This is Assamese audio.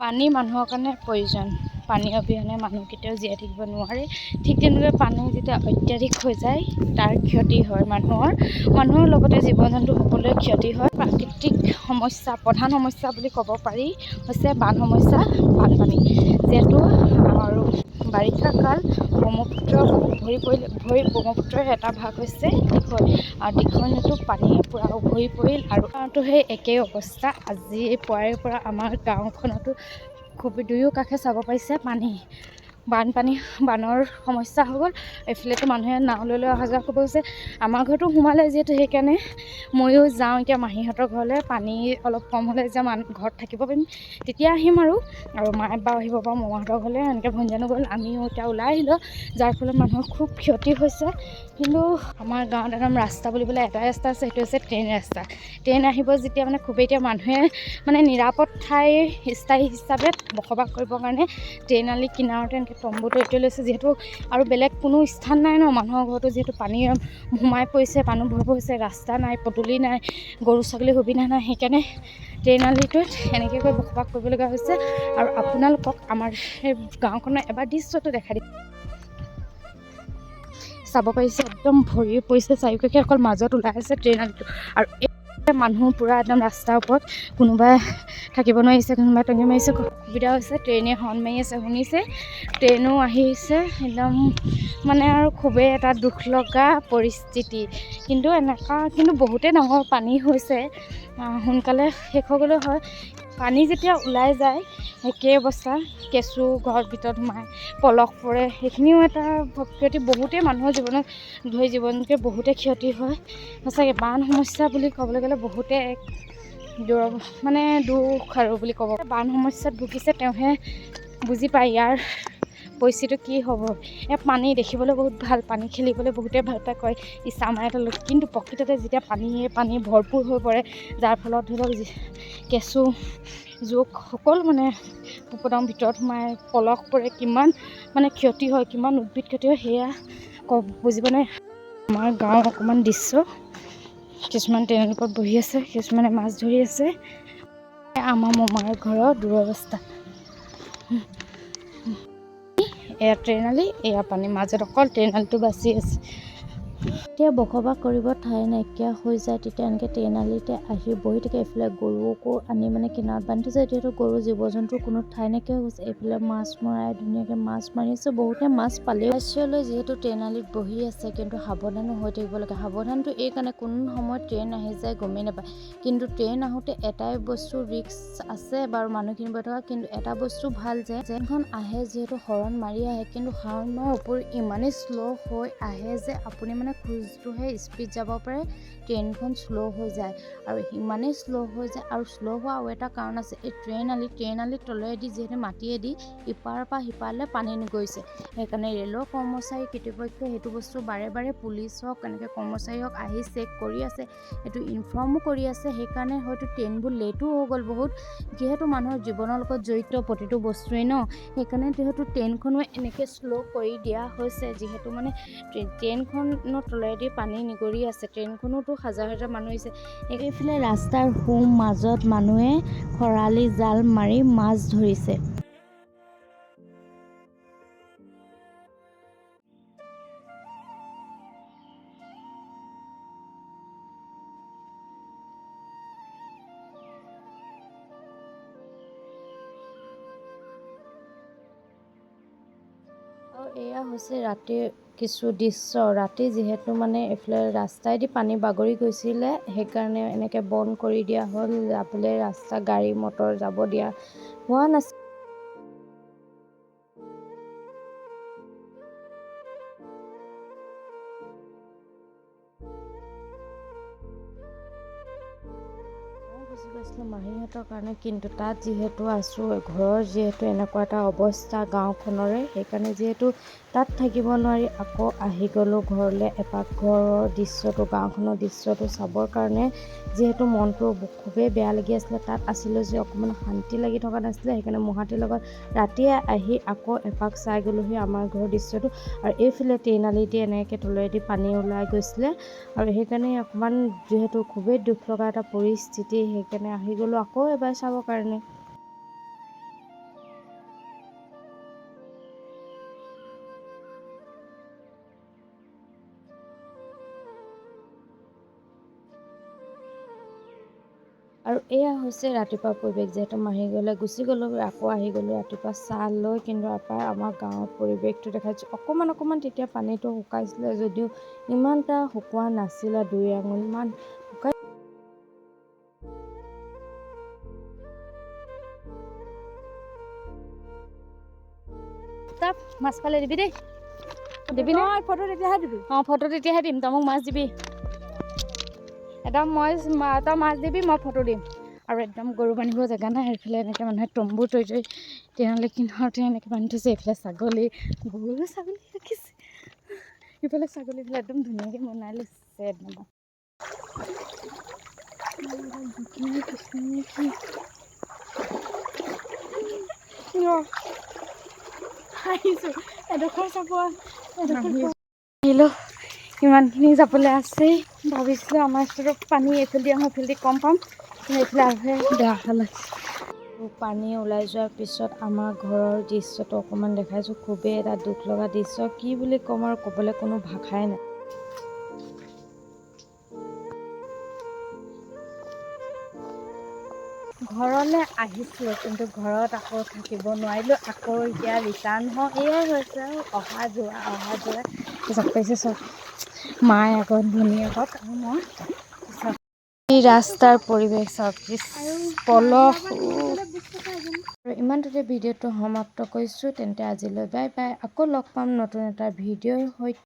পানী মানুহৰ কাৰণে প্ৰয়োজন। পানী অবিহনে মানুহ কেতিয়াও জীয়াই থাকিব নোৱাৰে। ঠিক তেনেদৰে পানী যেতিয়া অত্যাধিক হৈ যায় তাৰ ক্ষতি হয় মানুহৰ লগতে জীৱ জন্তু সকলোৰে ক্ষতি হয়। প্ৰাকৃতিক সমস্যা, প্ৰধান সমস্যা বুলি ক'ব পাৰি হৈছে বানসমস্যা, বানপানী। যিহেতু আৰু বাৰিষা কাল ব্ৰহ্মপুত্ৰ ব্ৰহ্মপুত্ৰৰ এটা ভাগ হৈছে দিখৈ, আৰু দিখৈ নৈতো পানীয়ে পূৰা উভৰি পৰিল আৰু সেই একেই অৱস্থা আজি পুৱাৰে পৰা আমাৰ গাঁওখনতো খুব দুয়ো কাষে চাব পাৰিছে বানৰ সমস্যা হৈ গ'ল। এইফালেতো মানুহে নাও লৈ অহা যোৱা কৰিব হৈছে। আমাৰ ঘৰতো সোমালে যিহেতু সেইকাৰণে ময়ো যাওঁ এতিয়া মাহীহঁতৰ ঘৰলৈ। পানী অলপ কম হ'লে যে ঘৰত থাকিব পাৰিম তেতিয়া আহিম আৰু মায়ে বা আহিব পাৰোঁ মামাহঁতৰ ঘৰলৈ। এনেকৈ ভঞ্জানো গ'ল, আমিও এতিয়া ওলাই আহিলোঁ, যাৰ ফলত মানুহৰ খুব ক্ষতি হৈছে। কিন্তু আমাৰ গাঁৱত একদম ৰাস্তা বুলিবলৈ এটাই ৰাস্তা আছে, সেইটো হৈছে ট্ৰেইন ৰাস্তা। ট্ৰেইন আহিব যেতিয়া খুবেই এতিয়া মানুহে নিৰাপদ ঠাই স্থায়ী হিচাপে বসবাস কৰিবৰ কাৰণে ট্ৰেইন আলি কিনাৰতে এনেকৈ তম্বু তৰি লৈছে। যিহেতু আৰু বেলেগ কোনো স্থান নাই ন, মানুহৰ ঘৰতো যিহেতু পানী সোমাই পৰিছে, মানুহ ভয় পৰিছে, ৰাস্তা নাই, পদূলি নাই, গৰু ছাগলীৰ সুবিধা নাই, সেইকাৰণে ট্ৰেইন আলিটোত এনেকৈ কৰি বসবাস কৰিবলগা হৈছে। আৰু আপোনালোকক আমাৰ সেই গাঁওখনৰ এবাৰ দৃশ্যটো দেখাই দিম। চাব পাৰিছে একদম ভৰি পৰিছে চাৰিওকাষে, অকল মাজত ওলাই আছে ট্ৰেইন আলিটো। আৰু মানুহ পূৰা একদম ৰাস্তাৰ ওপৰত, কোনোবাই থাকিব নোৱাৰিছে, কোনোবাই টঙি মাৰিছে, অসুবিধা হৈছে। ট্ৰেইনে হৰ্ণ মাৰি আছে, শুনিছে, ট্ৰেইনো আহিছে। একদম আৰু খুবেই এটা দুখ লগা পৰিস্থিতি। কিন্তু বহুতেই ডাঙৰ পানী হৈছে, সোনকালে শেষ হৈ গ'লেও হয়। পানী যেতিয়া ওলাই যায় একেই অৱস্থা, কেঁচু ঘৰৰ ভিতৰত সোমাই পলস পৰে, সেইখিনিও এটা ক্ষতি। বহুতেই মানুহৰ জীৱনকে বহুতে ক্ষতি হয়। সঁচাকৈ বান সমস্যা বুলি ক'বলৈ গ'লে বহুতে দুখ আৰু বুলি ক'ব। বান সমস্যাত ভুগিছে তেওঁহে বুজি পায় ইয়াৰ পৰিস্থিতি কি হ'ব। পানী দেখিবলৈ বহুত ভাল, পানী খেলিবলৈ বহুতে ভাল পায়, কয় ইচ্ছা আমাৰ এটা লোক। কিন্তু প্ৰকৃততে যেতিয়া পানী ভৰপূৰ হৈ পৰে, যাৰ ফলত ধৰি লওক কেঁচু জোক সকলো পোক-পতংগৰ ভিতৰত সোমাই পলস পৰে, কিমান ক্ষতি হয়, কিমান উদ্ভিদ ক্ষতি হয়, সেয়া বুজিব নাই। আমাৰ গাঁৱৰ অকণমান দৃশ্য, কিছুমান ট্ৰেইনৰ ওপৰত বহি আছে, কিছুমানে মাছ ধৰি আছে। আমাৰ মামাৰ ঘৰৰ দুৰৱস্থা। এয়া ট্ৰেইন আলি, এয়া পানী, মাজত অকল ট্ৰেইন আলিটো বাচি আছে। যেতিয়া বসবাস কৰিব ঠাই নাইকিয়া হৈ যায়, তেতিয়া এনেকৈ ট্ৰেইন আলিতে আহি বহি থাকে। এইফালে গৰুকো আনি কিনাৰত বান্ধি থৈছে, যিহেতু গৰু জীৱ জন্তুৰ কোনো ঠাই নাইকিয়া হৈছে। এইফালে মাছ মৰাই ধুনীয়াকৈ মাছ মাৰি আছে, বহুতে মাছ পালেও লৈ যিহেতু ট্ৰেইন আলিত বহি আছে। কিন্তু সাৱধানো হৈ থাকিব লাগে। সাৱধানটো এই কাৰণে, কোন সময়ত ট্ৰেইন আহি যায় গমেই নাপায়। কিন্তু ট্ৰেইন আহোঁতে এটাই বস্তু ৰিস্ক আছে বাৰু মানুহখিনি বহি থকা, কিন্তু এটা বস্তু ভাল যে ট্ৰেইনখন আহে যিহেতু হৰ্ণ মাৰি আহে, কিন্তু হৰ্ণ মৰাৰ উপৰি ইমানেই শ্ল' হৈ আহে যে আপুনি খোজটোহে স্পীড যাব পাৰে, ট্ৰেইনখন শ্ল' হৈ যায়। আৰু ইমানেই শ্ল' হৈ যায়, আৰু শ্ল' হোৱা আৰু এটা কাৰণ আছে, এই ট্ৰেইন আলিৰ তলেদি যিহেতু মাটিয়েদি ইপাৰৰ পৰা সিপাৰলৈ পানী গৈছে। সেইকাৰণে ৰেলৰ কৰ্মচাৰী কৰ্তৃপক্ষই সেইটো বস্তু বাৰে বাৰে পুলিচ হওক, এনেকৈ কৰ্মচাৰী হওক আহি চেক কৰি আছে, এইটো ইনফৰ্মো কৰি আছে। সেইকাৰণে হয়তো ট্ৰেইনবোৰ লেটো হৈ গ'ল বহুত, যিহেতু মানুহৰ জীৱনৰ লগত জড়িত প্ৰতিটো বস্তুৱেই ন। সেইকাৰণে যিহেতু ট্ৰেইনখনো এনেকৈ শ্ল' কৰি দিয়া হৈছে, যিহেতু ট্ৰেইনখনৰ তলেদি পানী নিগৰি আছে। ট্ৰেইনখনতো হাজাৰ হাজাৰ মানুহ আহিছে। এইফালে ৰাস্তাৰ মাজত মানুহে খৰালি জাল মাৰি মাছ ধৰিছে। আৰু এয়া হৈছে ৰাতিৰ কিছু দৃশ্য। ৰাতি যিহেতু এইফালে ৰাস্তাইদি পানী বাগৰি গৈছিলে, সেইকাৰণে এনেকৈ বন্ধ কৰি দিয়া হ'ল। যাবলৈ ৰাস্তা, গাড়ী মটৰ যাব দিয়া হোৱা নাছিল। গুচি গৈছিলোঁ মাহীহঁতৰ কাৰণে, কিন্তু তাত যিহেতু আছোঁ, ঘৰৰ যিহেতু এনেকুৱা এটা অৱস্থা গাঁওখনৰে, সেইকাৰণে যিহেতু তাত থাকিব নোৱাৰি আকৌ আহি গ'লোঁ ঘৰলৈ এপাক। ঘৰৰ দৃশ্যটো, গাঁওখনৰ দৃশ্যটো চাবৰ কাৰণে, যিহেতু মনটো খুবেই বেয়া লাগি আছিলে। তাত আছিলোঁ যে অকণমান শান্তি লাগি থকা নাছিলে, সেইকাৰণে মহাতিৰ লগত ৰাতিয়ে আহি আকৌ এপাক চাই গ'লোহি আমাৰ ঘৰৰ দৃশ্যটো। আৰু এইফালে ট্ৰেইন আলিদি এনেকৈ তলেদি পানী ওলাই গৈছিলে, আৰু সেইকাৰণে অকণমান যিহেতু খুবেই দুখ লগা এটা পৰিস্থিতি, সেইকাৰণে আহি গ'লোঁ আকৌ এবাৰ চাবৰ কাৰণে। আৰু এয়া হৈছে ৰাতিপুৱা পৰিৱেশ। যিহেতু মাহী গ'লে গুচি গ'লোঁ, আকৌ আহি গ'লোঁ ৰাতিপুৱা চাহ লৈ। কিন্তু আমাৰ গাঁৱৰ পৰিৱেশটো দেখাইছোঁ অকণমান তেতিয়া পানীটো শুকাইছিলে যদিও ইমান এটা শুকোৱা নাছিলে, 2 আঙুলমান শুকাই। তাত মাছ পালে দিবি দেই, দিবি নে? ফটো তেতিয়াহে দিবি। ফটো তেতিয়াহে দিম, তই মোক মাছ দিবি। একদম তই মাছ দিবি, মই ফটো দিম। আৰু একদম গৰু বান্ধিব জেগা নাই, এইফালে এনেকৈ মানুহে তম্বু তৰি তেনেহ'লে কিনাৰতে এনেকৈ বান্ধি থৈছে। এইফালে ছাগলী, গৰু ছাগলী ৰাখিছে, ইফালে ছাগলীফালে একদম ধুনীয়াকৈ বনাই লৈছে একদম। আহিছোঁ এডোখৰ চাব আহিলোঁ। ইমানখিনি যাবলৈ আছেই। ভাবিছিলোঁ আমাৰ ওচৰত পানী এইফালেদি আমাৰ এইফালেদি কম পাম, কিন্তু এইফালে আহে বেয়া ভাল লাগিছে। পানী ওলাই যোৱাৰ পিছত আমাৰ ঘৰৰ দৃশ্যটো অকণমান দেখাইছোঁ। খুবেই এটা দুখ লগা দৃশ্য, কি বুলি ক'ম আৰু ক'বলৈ কোনো ভাষাই নাই। ঘৰলৈ আহিছোঁ, কিন্তু ঘৰত আকৌ থাকিব নোৱাৰিলোঁ। আকৌ এতিয়া ৰিটাৰ্ণ হওঁ। এয়াই হৈছে আৰু অহা যোৱা চব পাইছে চব। মায়ে আগত, ভনী আগত আৰু মই পিছত। এই ৰাস্তাৰ পৰিৱেশ চাওক, পলস। ইমানটোতে ভিডিঅ'টো সমাপ্ত কৰিছোঁ। তেন্তে আজিলৈ বাই বাই। আকৌ লগ পাম নতুন এটা ভিডিঅ'ৰ সৈতে।